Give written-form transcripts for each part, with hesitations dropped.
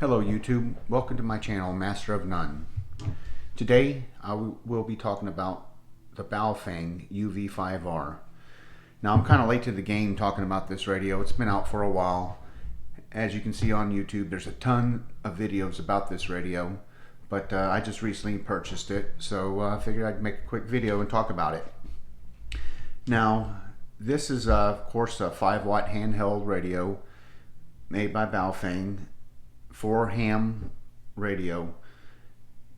Hello YouTube, welcome to my channel, Master of None. Today I will be talking about the Baofeng UV-5R. Now I'm kind of late to the game talking about this radio. It's been out for a while. As you can see on YouTube, there's a ton of videos about this radio, but I just recently purchased it, so I figured I'd make a quick video and talk about it. Now this is of course a 5-watt handheld radio made by Baofeng for ham radio.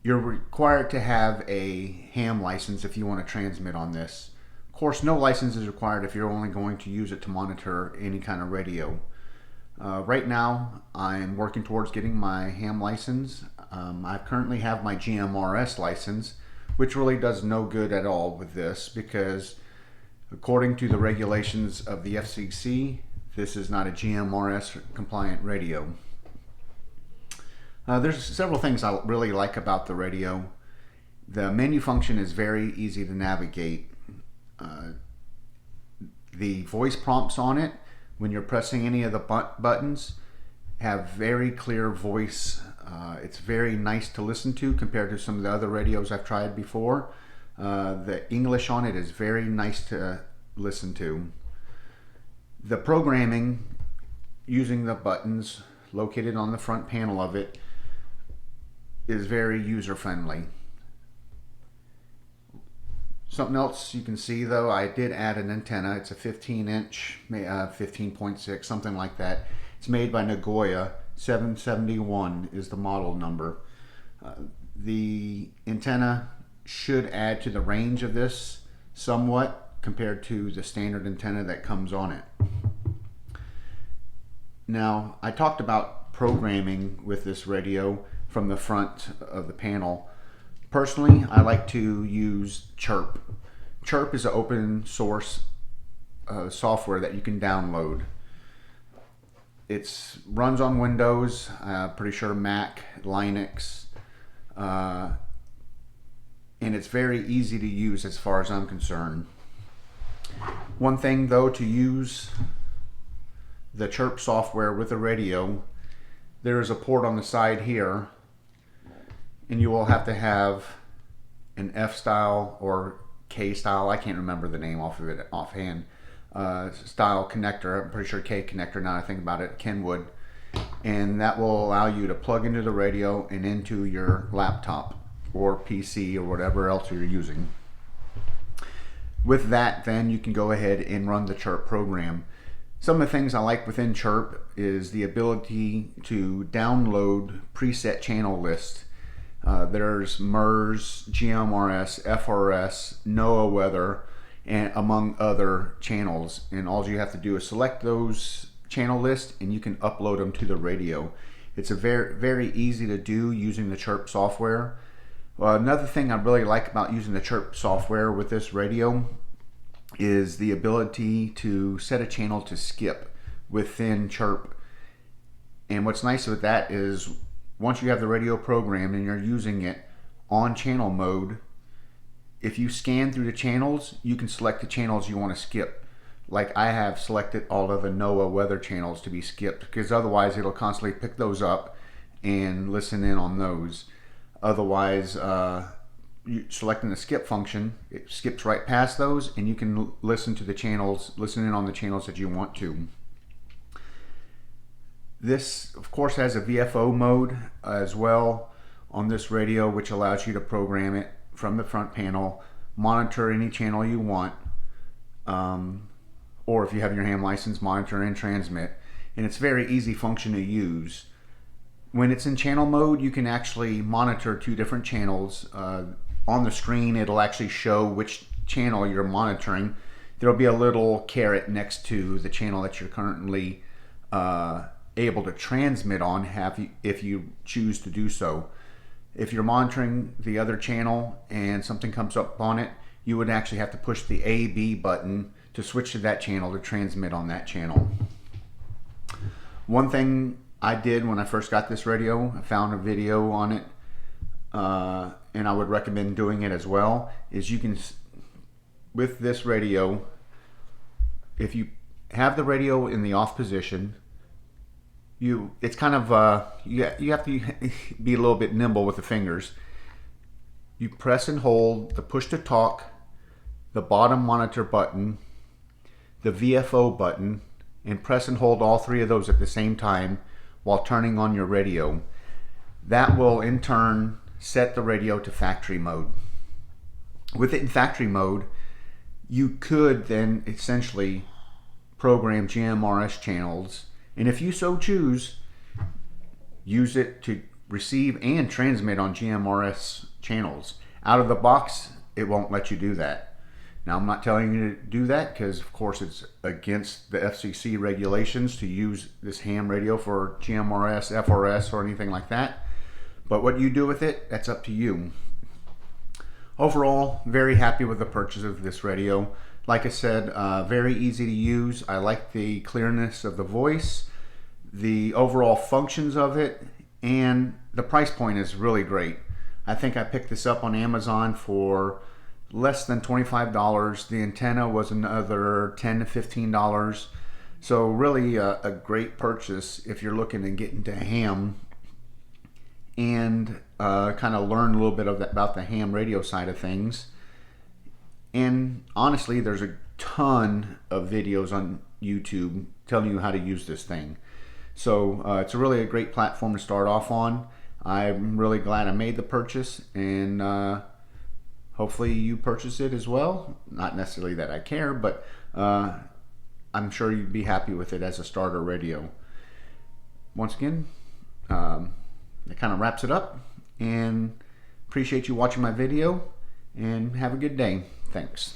You're required to have a ham license if you want to transmit on this. Of course, no license is required if you're only going to use it to monitor any kind of radio. Right now, I'm working towards getting my ham license. I currently have my GMRS license, which really does no good at all with this because according to the regulations of the FCC, this is not a GMRS compliant radio. There's several things I really like about the radio. The menu function is very easy to navigate. The voice prompts on it, when you're pressing any of the buttons, have very clear voice. It's very nice to listen to compared to some of the other radios I've tried before. The English on it is very nice to listen to. The programming using the buttons located on the front panel of it is very user-friendly. Something else you can see though, I did add an antenna. It's a 15-inch, 15.6, something like that. It's made by Nagoya. 771 is the model number. The antenna should add to the range of this somewhat compared to the standard antenna that comes on it. Now, I talked about programming with this radio from the front of the panel. Personally, I like to use Chirp. Chirp is an open source software that you can download. It runs on Windows, pretty sure Mac, Linux, and it's very easy to use as far as I'm concerned. One thing though, to use the Chirp software with a radio, there is a port on the side here, and you will have to have an F-style or K-style, I can't remember the name off of it offhand, style connector. I'm pretty sure K connector now I think about it, Kenwood, and that will allow you to plug into the radio and into your laptop or PC or whatever else you're using. With that, then you can go ahead and run the Chirp program. Some of the things I like within Chirp is the ability to download preset channel lists. There's MERS, GMRS, FRS, NOAA weather, and among other channels. And all you have to do is select those channel lists and you can upload them to the radio. It's a very easy to do using the Chirp software. Another thing I really like about using the Chirp software with this radio is the ability to set a channel to skip within Chirp. And what's nice with that is once you have the radio programmed and you're using it on channel mode, if you scan through the channels, you can select the channels you want to skip. Like I have selected all of the NOAA weather channels to be skipped because otherwise it'll constantly pick those up and listen in on those. Otherwise, selecting the skip function, it skips right past those and you can listen to the channels, listen in on the channels that you want to. This of course has a VFO mode as well on this radio, which allows you to program it from the front panel, monitor any channel you want, or if you have your ham license, monitor and transmit. And it's very easy function to use. When it's in channel mode, you can actually monitor two different channels. On the screen, it'll actually show which channel you're monitoring. There'll be a little caret next to the channel that you're currently able to transmit on if you choose to do so. If you're monitoring the other channel and something comes up on it, you would actually have to push the A-B button to switch to that channel to transmit on that channel. One thing I did when I first got this radio, I found a video on it, and I would recommend doing it as well, is you can, with this radio, if you have the radio in the off position, it's kind of you have to be a little bit nimble with the fingers. You press and hold the push to talk, the bottom monitor button, the VFO button, and press and hold all three of those at the same time while turning on your radio. That will in turn set the radio to factory mode. With it in factory mode, you could then essentially program GMRS channels, and if you so choose, use it to receive and transmit on GMRS channels. Out of the box, it won't let you do that. Now, I'm not telling you to do that because, of course, it's against the FCC regulations to use this ham radio for GMRS, FRS, or anything like that. But what you do with it, that's up to you. Overall, very happy with the purchase of this radio. Like I said, very easy to use. I like the clearness of the voice, the overall functions of it, and the price point is really great. I think I picked this up on Amazon for less than $25. The antenna was another $10 to $15. So really a great purchase if you're looking to get into ham and kind of learn a little bit about the ham radio side of things. And honestly, there's a ton of videos on YouTube telling you how to use this thing. So it's really a great platform to start off on. I'm really glad I made the purchase, and hopefully you purchase it as well. Not necessarily that I care, but I'm sure you'd be happy with it as a starter radio. Once again, that kind of wraps it up, and appreciate you watching my video, and have a good day. Thanks.